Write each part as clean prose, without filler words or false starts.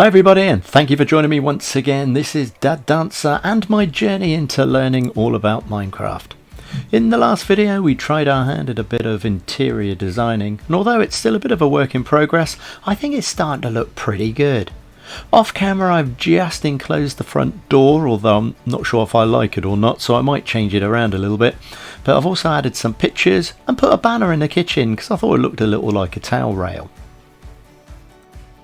Hi everybody, and thank you for joining me once again. This is 𝗙𝗲𝗃𝗃 and my journey into learning all about Minecraft. In the last video we tried our hand at a bit of interior designing, and although it's still a bit of a work in progress, I think it's starting to look pretty good. Off camera I've just enclosed the front door, although I'm not sure if I like it or not, so I might change it around a little bit. But I've also added some pictures and put a banner in the kitchen because I thought it looked a little like a towel rail.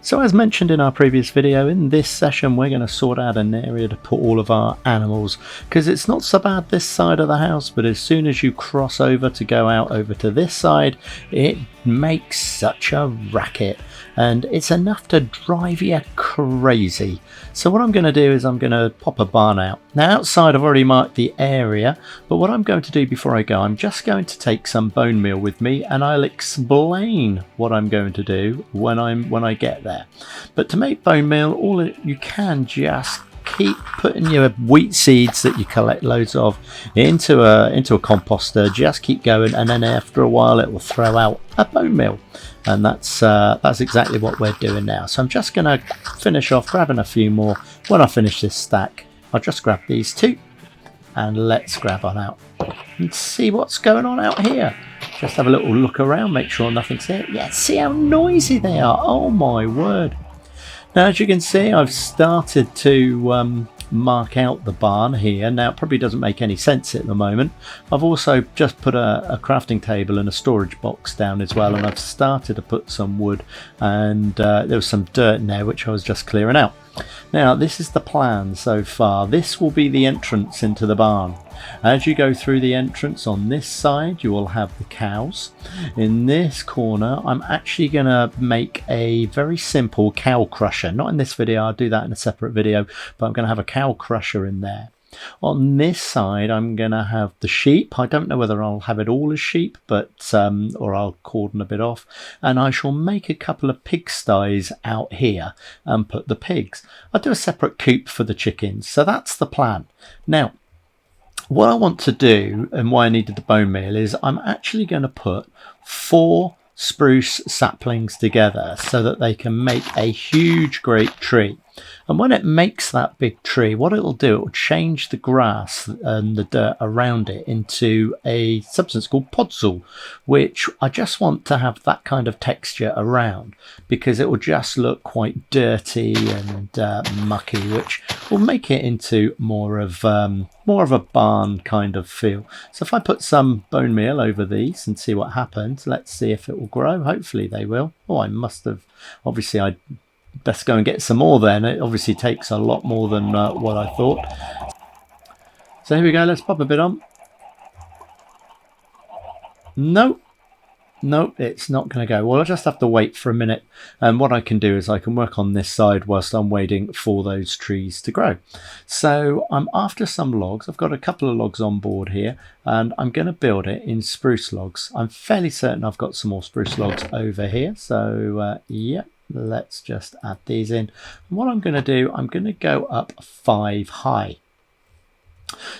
So as mentioned in our previous video, in this session we're going to sort out an area to put all of our animals, because it's not so bad this side of the house, but as soon as you cross over to go out over to this side, it makes such a racket and it's enough to drive you crazy. So what I'm going to do is I'm going to pop a barn out. Now outside I've already marked the area, but what I'm going to do before I go, I'm just going to take some bone meal with me and I'll explain what I'm going to do when I get there. But to make bone meal, all you can just keep putting your wheat seeds that you collect loads of into a composter, just keep going, and then after a while it will throw out a bone meal. And that's exactly what we're doing now. So I'm just going to finish off grabbing a few more. When I finish this stack, I'll just grab these two and let's grab on out and see what's going on out here. Just have a little look around, make sure nothing's here. Yeah, see how noisy they are. Oh my word. Now as you can see, I've started to mark out the barn here. Now it probably doesn't make any sense at the moment. I've also just put a crafting table and a storage box down as well, and I've started to put some wood, and there was some dirt in there which I was just clearing out. Now this is the plan so far. This will be the entrance into the barn. As you go through the entrance on this side, you will have the cows. In this corner I'm actually going to make a very simple cow crusher. Not in this video, I'll do that in a separate video, but I'm going to have a cow crusher in there. On this side I'm going to have the sheep. I don't know whether I'll have it all as sheep, but or I'll cordon a bit off, and I shall make a couple of pigsties out here and put the pigs. I'll do a separate coop for the chickens. So that's the plan. Now what I want to do, and why I needed the bone meal, is I'm actually going to put 4 spruce saplings together so that they can make a huge great tree. And when it makes that big tree, what it'll do, it will change the grass and the dirt around it into a substance called 𝗏𝗄𝗃𝗃, which I just want to have that kind of texture around, because it will just look quite dirty and mucky, which will make it into more of a barn kind of feel. So if I put some bone meal over these and see what happens, let's see if it will grow. Hopefully they will. Oh, I must have, obviously I best go and get some more then. It obviously takes a lot more than what I thought. So here we go, let's pop a bit on. Nope, it's not going to go. Well, I'll just have to wait for a minute, and what I can do is I can work on this side whilst I'm waiting for those trees to grow. So I'm after some logs. I've got a couple of logs on board here, and I'm going to build it in spruce logs. I'm fairly certain I've got some more spruce logs over here, so yeah, let's just add these in. And what I'm going to do, I'm going to go up 5 high.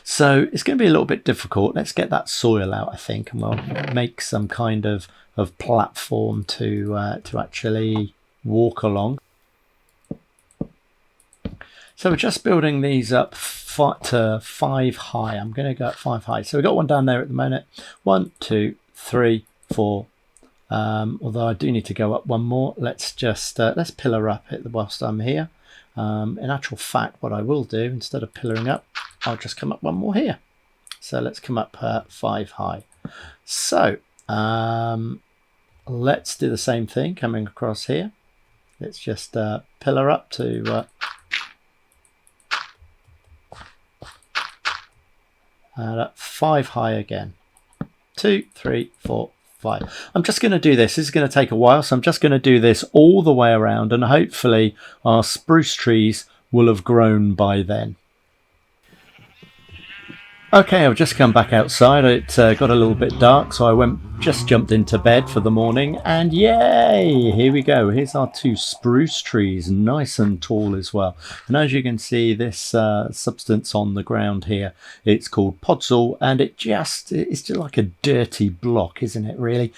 So it's going to be a little bit difficult. Let's get that soil out, I think, and we'll make some kind of platform to actually walk along. So we're just building these up to 5 high. I'm going to go up 5 high. So we've got one down there at the moment. 1, 2, 3, 4. Although I do need to go up one more. Let's just let's pillar up it whilst I'm here. In actual fact, what I will do, instead of pillaring up, I'll just come up one more here. So let's come up 5 high. So let's do the same thing coming across here. Let's just pillar up to 5 high again. 2, 3, 4, 5. I'm just going to do this. This is going to take a while, so I'm just going to do this all the way around, and hopefully our spruce trees will have grown by then. Okay, I've just come back outside. It got a little bit dark, so I just jumped into bed for the morning, and yay! Here we go. Here's our 2 spruce trees, nice and tall as well. And as you can see, this substance on the ground here, it's called 𝗙𝗁𝗃𝗲𝗿, and it's just like a dirty block, isn't it? Really,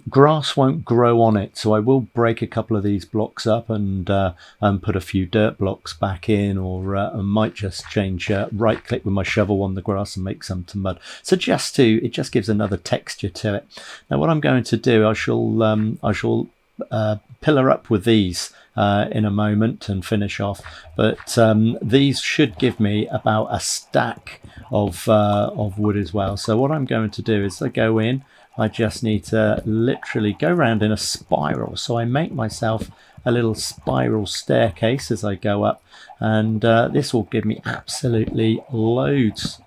grass won't grow on it, so I will break a couple of these blocks up and put a few dirt blocks back in, or I might just change right-click with my shovel on the grass and make some to mud. So it just gives another texture to it. Now what I'm going to do, I shall pillar up with these in a moment and finish off, but these should give me about a stack of wood as well. So what I'm going to do is I go in, I just need to literally go around in a spiral, so I make myself a little spiral staircase as I go up, and this will give me absolutely loads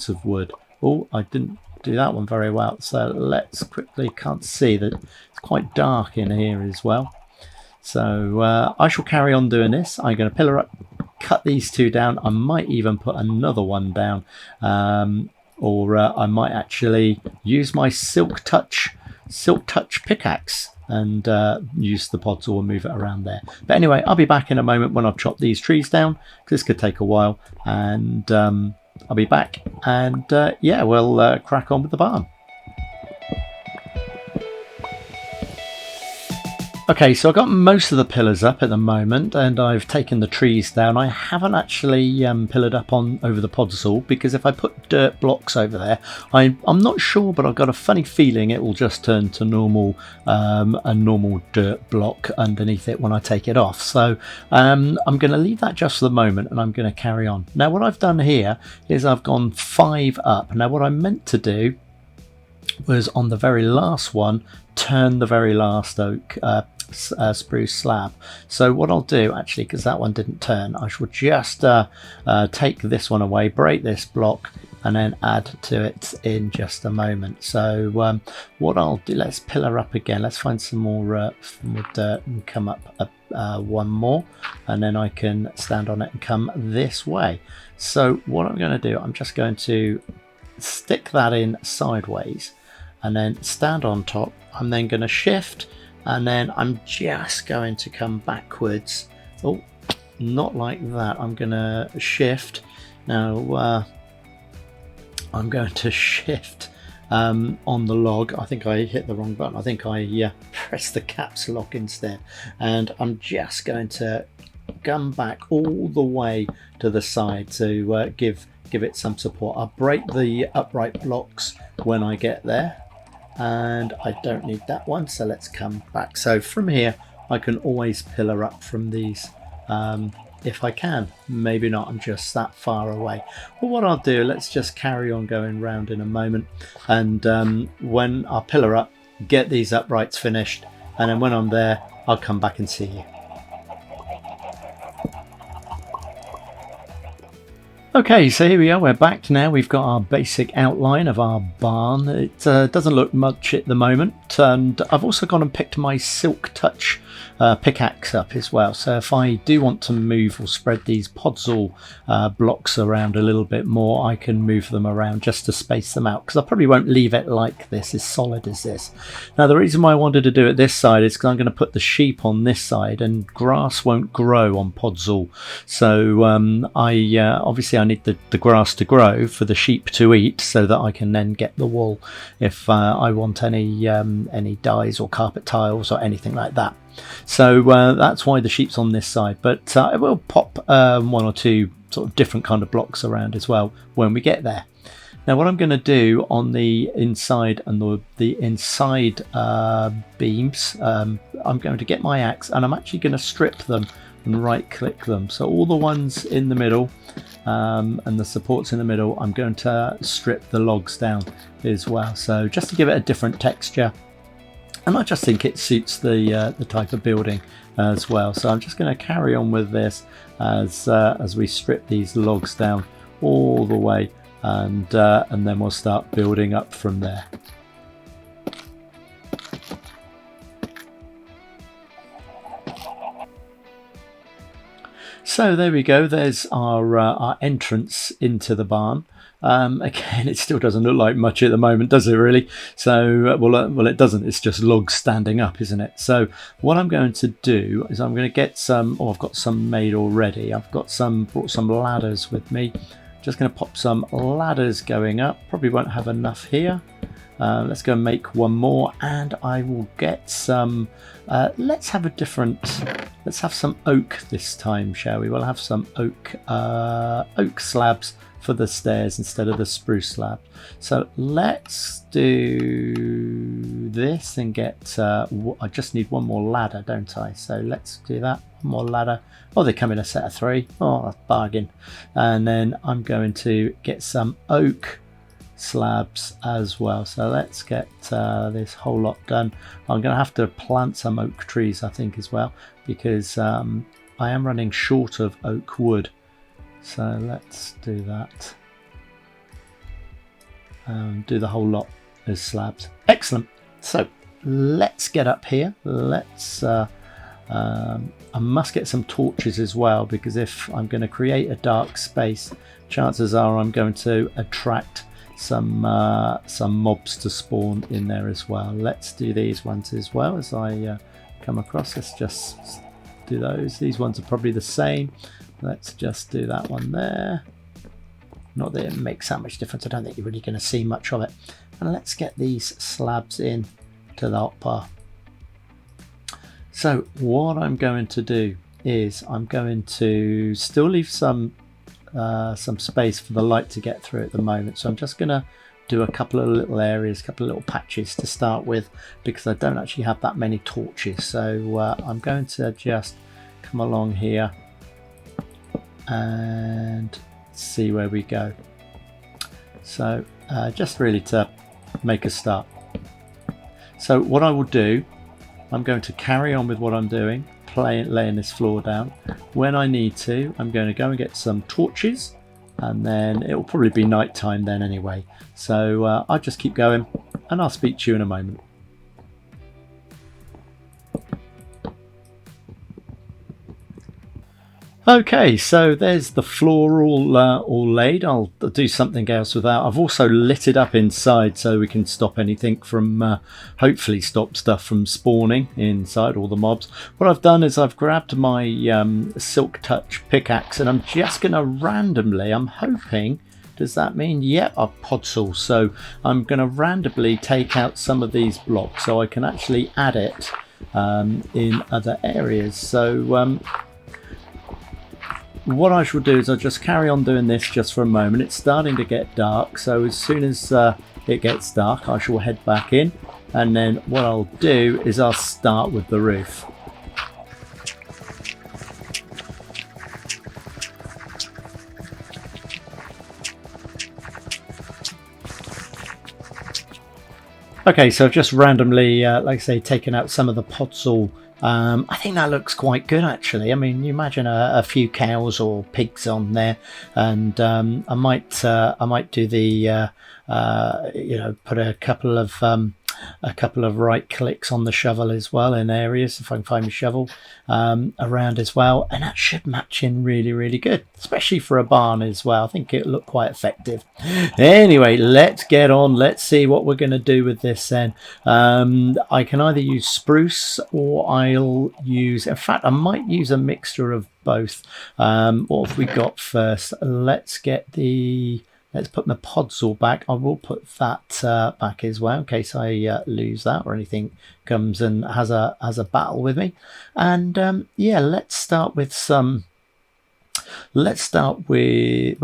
of wood. Oh, I didn't do that one very well, so let's quickly, can't see that it's quite dark in here as well. So I shall carry on doing this. I'm going to pillar up, cut these 2 down. I might even put another one down, or I might actually use my silk touch pickaxe and use the 𝗙𝗁𝗃𝗲𝗿 and move it around there. But anyway, I'll be back in a moment when I've chopped these trees down, because this could take a while, and I'll be back, and yeah, we'll crack on with the barn. Okay, so I've got most of the pillars up at the moment, and I've taken the trees down. I haven't actually pillared up over the 𝗙𝗁𝗃𝗲𝗿, because if I put dirt blocks over there, I'm not sure, but I've got a funny feeling it will just turn to a normal dirt block underneath it when I take it off. So I'm going to leave that just for the moment, and I'm going to carry on. Now what I've done here is I've gone 5 up. Now what I meant to do was on the very last one, turn the very last oak spruce slab. So what I'll do, actually, because that one didn't turn, I shall just take this one away, break this block, and then add to it in just a moment. So what I'll do, let's pillar up again, let's find some more dirt and come up one more, and then I can stand on it and come this way. So what I'm going to do, I'm just going to stick that in sideways and then stand on top. I'm then going to shift, and then I'm just going to come backwards. Oh, not like that. I'm going to shift. Now I'm going to shift on the log. I think I hit the wrong button. I think I pressed the caps lock instead, and I'm just going to come back all the way to the side to give it some support. I'll break the upright blocks when I get there, and I don't need that one, so let's come back. So from here I can always pillar up from these if I can. Maybe not, I'm just that far away. Well, what I'll do, let's just carry on going round in a moment, and when I pillar up, get these uprights finished, and then when I'm there I'll come back and see you. Okay, so here we are, we're back now. We've got our basic outline of our barn. It doesn't look much at the moment, and I've also gone and picked my silk touch pickaxe up as well. So if I do want to move or spread these 𝗙𝗁𝗃𝗲𝗿 blocks around a little bit more, I can move them around just to space them out, because I probably won't leave it like this, as solid as this. Now the reason why I wanted to do it this side is because I'm going to put the sheep on this side, and grass won't grow on 𝗙𝗁𝗃𝗲𝗿. So obviously I need the grass to grow for the sheep to eat, so that I can then get the wool if I want any dyes or carpet tiles or anything like that. So that's why the sheep's on this side, but I will pop 1 or 2 sort of different kind of blocks around as well when we get there. Now what I'm going to do on the inside and the inside beams, I'm going to get my axe, and I'm actually going to strip them and right click them. So all the ones in the middle and the supports in the middle, I'm going to strip the logs down as well, so just to give it a different texture. And I just think it suits the type of building as well. So I'm just going to carry on with this as we strip these logs down all the way, and then we'll start building up from there. So there we go. There's our entrance into the barn. Again, it still doesn't look like much at the moment, does it really? So, well, it doesn't. It's just logs standing up, isn't it? So what I'm going to do is I'm going to get some, I've got some made already. I've got brought some ladders with me. Just going to pop some ladders going up. Probably won't have enough here. Let's go and make one more, and I will get some, let's have some oak this time, shall we? We'll have some oak slabs for the stairs instead of the spruce slab. So let's do this and get, I just need one more ladder, don't I? So let's do that, one more ladder. Oh, they come in a set of 3. Oh, that's bargain. And then I'm going to get some oak slabs as well. So let's get this whole lot done. I'm going to have to plant some oak trees, I think, as well, because I am running short of oak wood. So let's do that. Do the whole lot as slabs. Excellent. So let's get up here. Let's I must get some torches as well, because if I'm going to create a dark space, chances are I'm going to attract some mobs to spawn in there as well. Let's do these ones as well as I come across. Let's just do those. These ones are probably the same. Let's just do that one there. Not that it makes that much difference. I don't think you're really going to see much of it. And let's get these slabs in to the hotbar. So what I'm going to do is I'm going to still leave some space for the light to get through at the moment. So I'm just going to do a couple of little areas, a couple of little patches to start with, because I don't actually have that many torches. So I'm going to just come along here and see where we go. So just really to make a start. So what I will do, I'm going to carry on with what I'm doing, laying this floor down. When I need to, I'm going to go and get some torches, and then it will probably be night time then anyway. So I'll just keep going, and I'll speak to you in a moment. Okay, so there's the floor all laid. I'll do something else with that. I've also lit it up inside so we can stop anything from, hopefully stop stuff from spawning inside, all the mobs. What I've done is I've grabbed my Silk Touch pickaxe, and I'm just going to randomly, I'm hoping, does that mean, yeah, a podzol. So I'm going to randomly take out some of these blocks so I can actually add it in other areas. So what I shall do is I'll just carry on doing this just for a moment. It's starting to get dark, so as soon as it gets dark I shall head back in, and then what I'll do is I'll start with the roof. Okay, so I've just randomly, like I say, taken out some of the podzol. I think that looks quite good, actually. I mean, you imagine a few cows or pigs on there, and I might do the put a couple of right clicks on the shovel as well in areas, if I can find my shovel around as well, and that should match in really, really good, especially for a barn as well. I think it'll look quite effective. Anyway, let's get on. Let's see what we're going to do with this then. I can either use spruce, or I'll use, in fact I might use a mixture of both. What have we got first? Let's put my podzol back. I will put that back as well in case I lose that or anything comes and has a battle with me. And yeah, let's start with we'll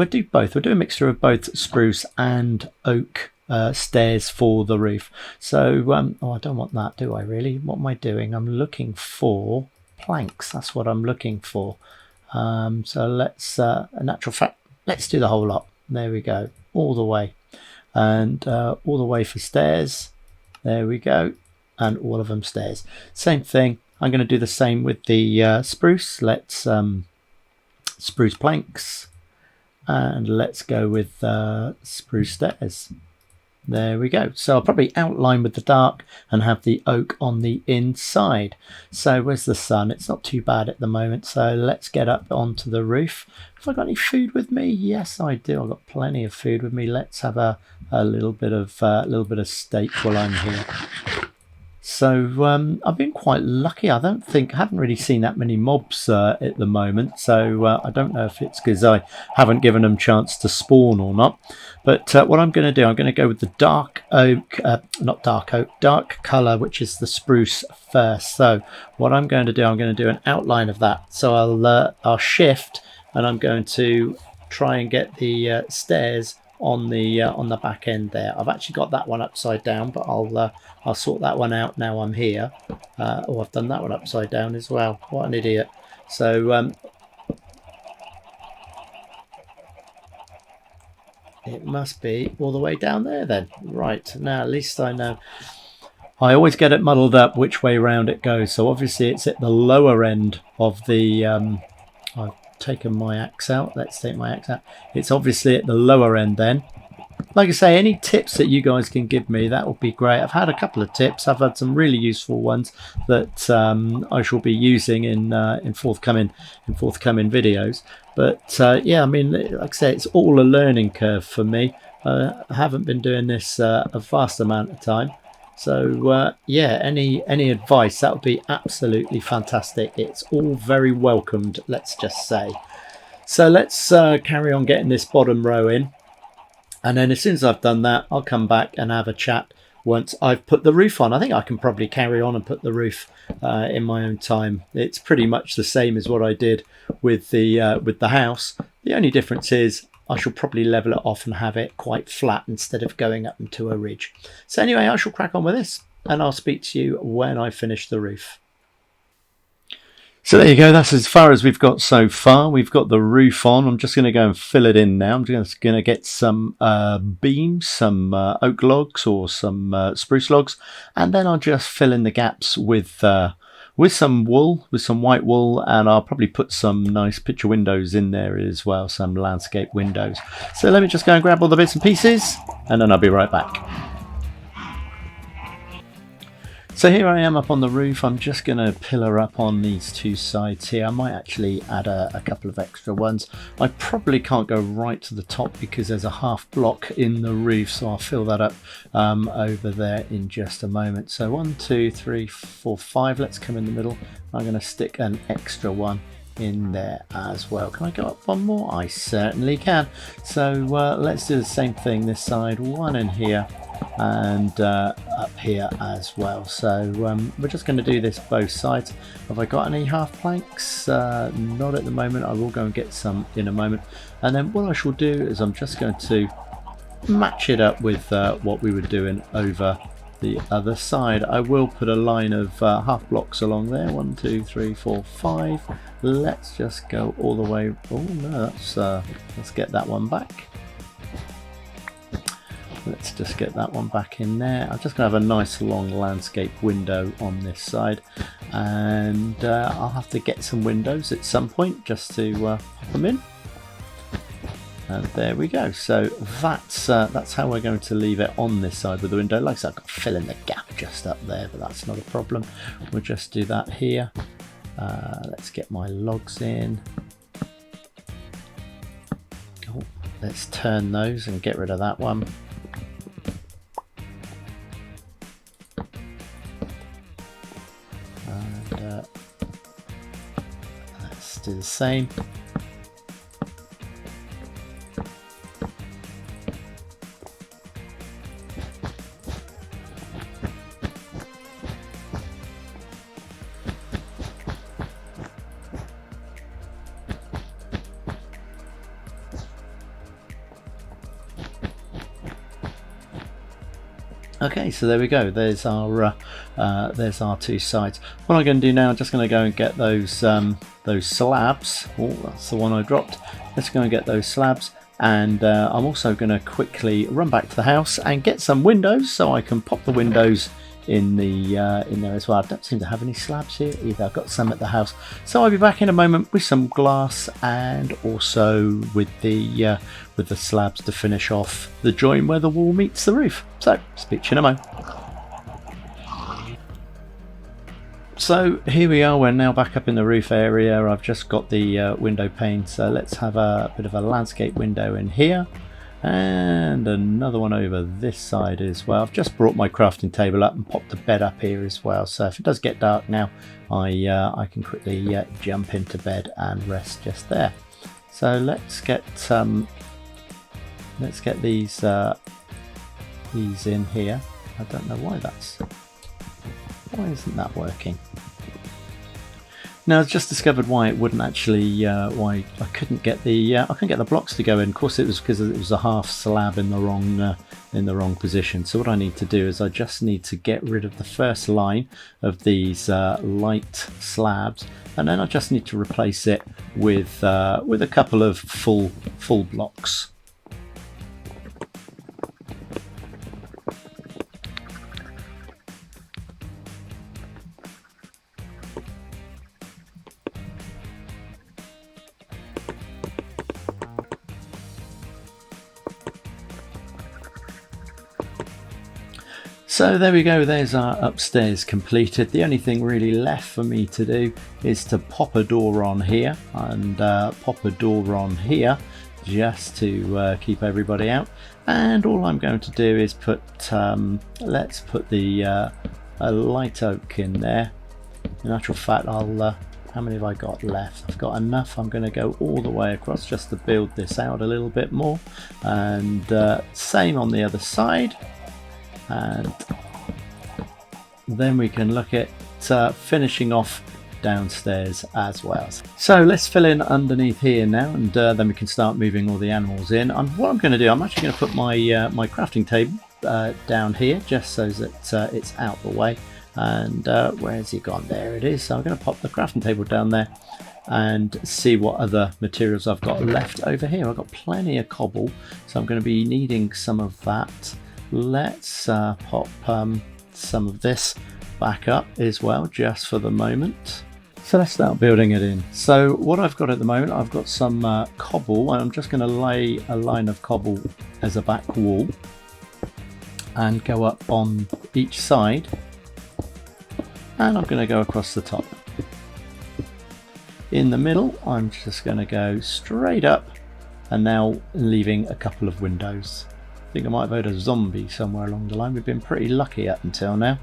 do both. We'll do a mixture of both spruce and oak stairs for the roof. So oh, I don't want that, do I really? What am I doing? I'm looking for planks. That's what I'm looking for. So let's in actual fact, let's do the whole lot. There we go, all the way, and all the way for stairs. There we go, and all of them stairs. Same thing. I'm going to do the same with the spruce. Let's spruce planks, and let's go with spruce stairs. There we go. So I'll probably outline with the dark and have the oak on the inside. So where's the sun? It's not too bad at the moment. So let's get up onto the roof. Have I got any food with me? Yes, I do. I've got plenty of food with me. Let's have a little bit of steak while I'm here. So I've been quite lucky. I haven't really seen that many mobs at the moment. So I don't know if it's because I haven't given them a chance to spawn or not. But what I'm going to do, I'm going to go with the dark oak, not dark oak, dark colour, which is the spruce first. So what I'm going to do, I'm going to do an outline of that. So I'll shift, and I'm going to try and get the stairs on the back end there. I've actually got that one upside down, but I'll sort that one out now I'm here. Oh, I've done that one upside down as well. What an idiot. So it must be all the way down there then. Right, now at least I know. I always get it muddled up which way round it goes. So obviously it's at the lower end of the I've taken my axe out. Let's take my axe out. It's obviously at the lower end then. Like I say, any tips that you guys can give me, that would be great. I've had a couple of tips. I've had some really useful ones that I shall be using in forthcoming videos. But yeah, I mean, like I say, it's all a learning curve for me. I haven't been doing this a vast amount of time. So yeah, any advice, that would be absolutely fantastic. It's all very welcomed, let's just say. So let's carry on getting this bottom row in. And then as soon as I've done that, I'll come back and have a chat once I've put the roof on. I think I can probably carry on and put the roof in my own time. It's pretty much the same as what I did with the house. The only difference is I shall probably level it off and have it quite flat instead of going up into a ridge. So anyway, I shall crack on with this, and I'll speak to you when I finish the roof. So there you go, that's as far as we've got so far. We've got the roof on. I'm just going to go and fill it in now. I'm just going to get some beams, some oak logs or some spruce logs, and then I'll just fill in the gaps with some wool, with some white wool, and I'll probably put some nice picture windows in there as well, some landscape windows. So let me just go and grab all the bits and pieces, and then I'll be right back. So here I am up on the roof. I'm just going to pillar up on these two sides here. I might actually add a couple of extra ones. I probably can't go right to the top because there's a half block in the roof, so I'll fill that up over there in just a moment. So 1, 2, 3, 4, 5. Let's come in the middle. I'm going to stick an extra one in there as well. Can I go up one more? I certainly can. So let's do the same thing this side. One in here and up here as well. So we're just going to do this both sides. Have I got any half planks? Not at the moment. I will go and get some in a moment, and then what I shall do is I'm just going to match it up with what we were doing over the other side. I will put a line of half blocks along there. 1, 2, 3, 4, 5. Let's just go all the way. Oh no, let's get that one back. Let's just get that one back in there. I'm just going to have a nice long landscape window on this side, and I'll have to get some windows at some point just to pop them in. And there we go. So that's how we're going to leave it on this side with the window. Like I said, I've got to fill in the gap just up there, but that's not a problem. We'll just do that here. Let's get my logs in. Oh, let's turn those and get rid of that one. And let's do the same. Okay, so there we go. There's our two sides. What I'm going to do now, I'm just going to go and get those slabs. Oh, that's the one I dropped. Let's go and get those slabs, and I'm also going to quickly run back to the house and get some windows so I can pop the windows in there as well. I don't seem to have any slabs here either. I've got some at the house, so I'll be back in a moment with some glass and also with the slabs to finish off the join where the wall meets the roof. So speak to you in a moment. So here we are, we're now back up in the roof area. I've just got the window pane, so let's have a bit of a landscape window in here and another one over this side as well. I've just brought my crafting table up and popped the bed up here as well, so if it does get dark now, I can quickly jump into bed and rest just there. So let's get these in here. I don't know why isn't that working? Now I've just discovered why it wouldn't actually, why I couldn't get the blocks to go in. Of course, it was because it was a half slab in the wrong position. So what I need to do is I just need to get rid of the first line of these light slabs, and then I just need to replace it with a couple of full blocks. So there we go, there's our upstairs completed. The only thing really left for me to do is to pop a door on here and pop a door on here just to keep everybody out. And all I'm going to do is put, let's put the a light oak in there. In actual fact, I'll, how many have I got left? I've got enough. I'm going to go all the way across just to build this out a little bit more. And same on the other side. And then we can look at finishing off downstairs as well. So let's fill in underneath here now, and then we can start moving all the animals in. And what I'm going to do, I'm actually going to put my my crafting table down here just so that it's out the way. And where's he gone? There it is. So I'm going to pop the crafting table down there and see what other materials I've got left over here. I've got plenty of cobble, so I'm going to be needing some of that. Let's pop some of this back up as well, just for the moment. So let's start building it in. So what I've got at the moment, I've got some cobble, and I'm just going to lay a line of cobble as a back wall and go up on each side, and I'm going to go across the top. In the middle, I'm just going to go straight up, and now leaving a couple of windows. I think I might have heard a zombie somewhere along the line. We've been pretty lucky up until now.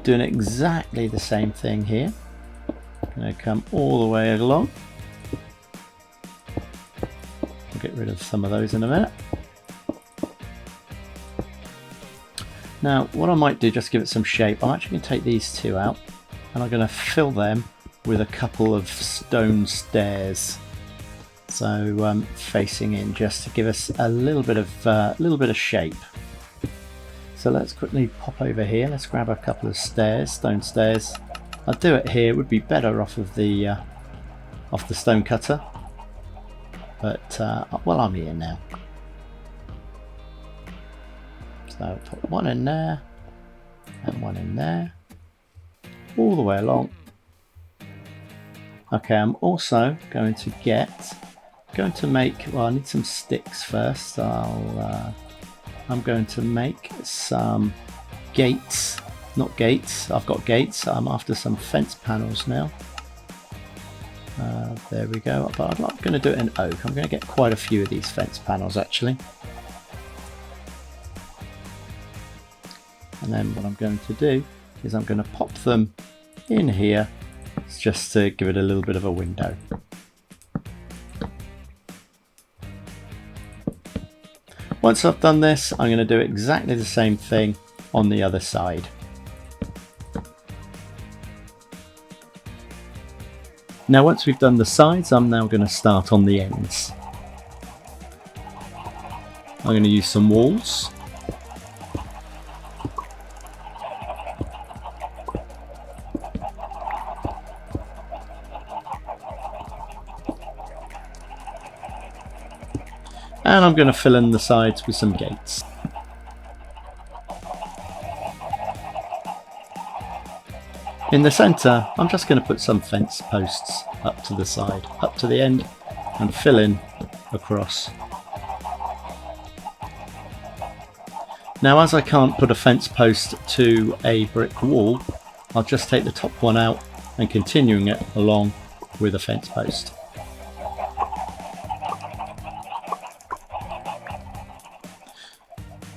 Doing exactly the same thing here. Going to come all the way along. I'll get rid of some of those in a minute. Now what I might do, just to give it some shape, I'm actually going to take these two out and I'm going to fill them with a couple of stone stairs. So facing in, just to give us a little bit of shape. So let's quickly pop over here. Let's grab a couple of stairs, stone stairs. I'll do it here. It would be better off of the stone cutter, but well, I'm here now. So put one in there and one in there, all the way along. Okay, I'm also going to make, well, I need some sticks first. I'm going to make some gates, not gates, I've got gates. I'm after some fence panels now. There we go, but I'm not going to do it in oak. I'm going to get quite a few of these fence panels actually. And then what I'm going to do is I'm going to pop them in here just to give it a little bit of a window. Once I've done this, I'm going to do exactly the same thing on the other side. Now once we've done the sides, I'm now going to start on the ends. I'm going to use some walls. And I'm going to fill in the sides with some gates. In the centre, I'm just going to put some fence posts up to the side, up to the end, and fill in across. Now, as I can't put a fence post to a brick wall, I'll just take the top one out and continuing it along with a fence post.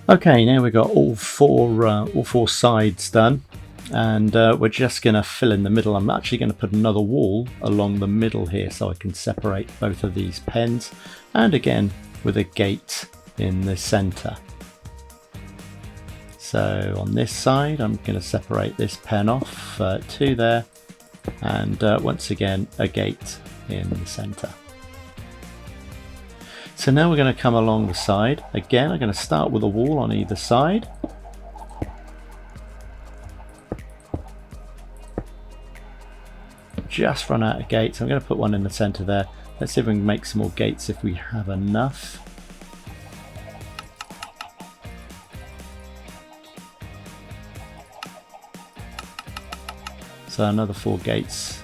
Okay, now we've got all four sides done, and we're just going to fill in the middle. I'm actually going to put another wall along the middle here so I can separate both of these pens, and again with a gate in the centre. So on this side I'm going to separate this pen off, two there, and once again a gate in the centre. So now we're going to come along the side. Again, I'm going to start with a wall on either side. Just run out of gates. I'm going to put one in the centre there. Let's see if we can make some more gates if we have enough. So another 4 gates.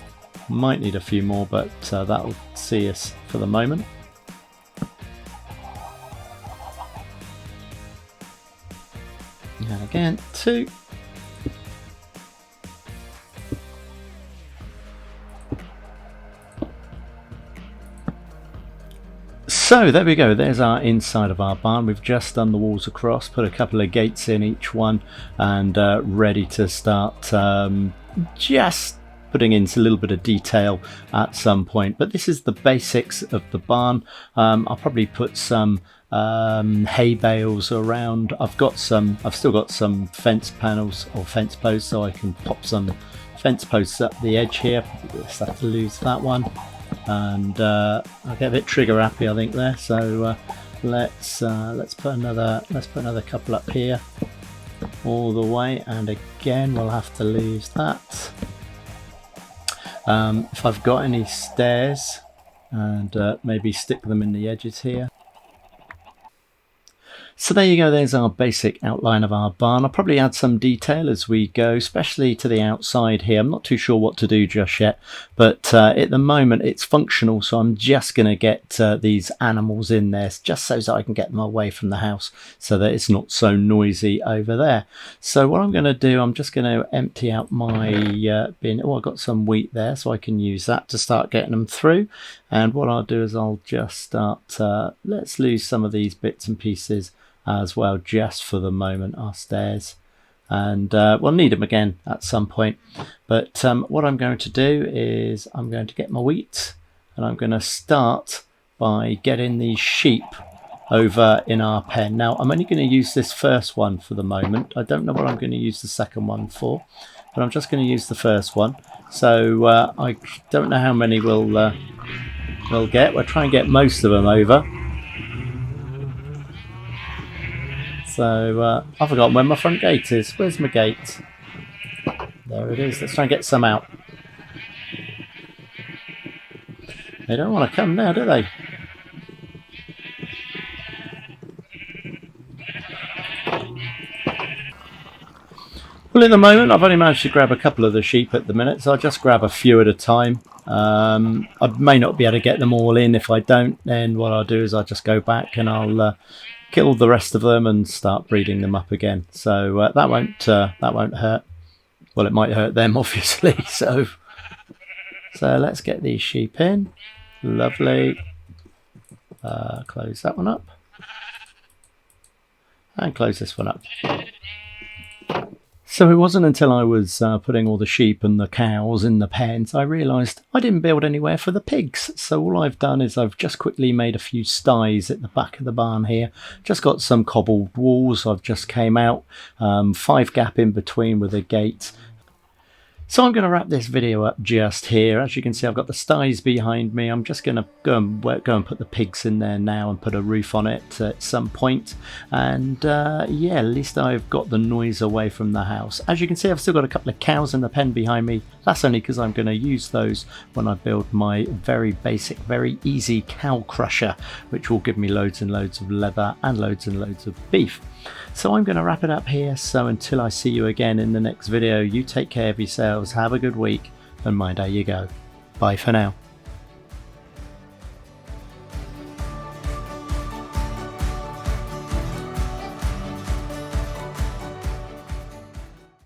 Might need a few more, but that'll see us for the moment. And again, 2. So there we go, there's our inside of our barn. We've just done the walls across, put a couple of gates in each one, and ready to start just putting in a little bit of detail at some point. But this is the basics of the barn. I'll probably put some hay bales around. I've still got some fence panels or fence posts, so I can pop some fence posts up the edge here. Just have to lose that one, and I'll get a bit trigger happy I think there. So let's put another couple up here all the way, and again we'll have to lose that. If I've got any stairs, and maybe stick them in the edges here. So there you go, there's our basic outline of our barn. I'll probably add some detail as we go, especially to the outside here. I'm not too sure what to do just yet, but at the moment it's functional, so I'm just going to get these animals in there just so that I can get them away from the house so that it's not so noisy over there. So what I'm going to do, I'm just going to empty out my bin. Oh, I've got some wheat there, so I can use that to start getting them through. And what I'll do is I'll just start, let's lose some of these bits and pieces as well, just for the moment, our stairs, and we'll need them again at some point. But what I'm going to do is I'm going to get my wheat, and I'm going to start by getting these sheep over in our pen. Now I'm only going to use this first one for the moment. I don't know what I'm going to use the second one for, but I'm just going to use the first one. So I don't know how many we'll get. We'll try and get most of them over. So I've forgotten where my front gate is. Where's my gate? There it is. Let's try and get some out. They don't want to come now, do they? Well, at the moment I've only managed to grab a couple of the sheep at the minute, so I'll just grab a few at a time. I may not be able to get them all in. If I don't, then what I'll do is I'll just go back and I'll kill the rest of them and start breeding them up again. So that won't hurt. Well, it might hurt them obviously. So let's get these sheep in. Lovely. Close that one up and close this one up. So it wasn't until I was putting all the sheep and the cows in the pens I realised I didn't build anywhere for the pigs. So all I've done is I've just quickly made a few sties at the back of the barn here. Just got some cobbled walls. I've just came out, 5 gap in between with a gate. So I'm going to wrap this video up just here. As you can see, I've got the sties behind me. I'm just going to go and put the pigs in there now and put a roof on it at some point. And yeah, at least I've got the noise away from the house. As you can see, I've still got a couple of cows in the pen behind me. That's only because I'm going to use those when I build my very basic, very easy cow crusher, which will give me loads and loads of leather and loads of beef. So I'm going to wrap it up here. So until I see you again in the next video, you take care of yourselves. yourselves, have a good week, and mind how you go. Bye for now.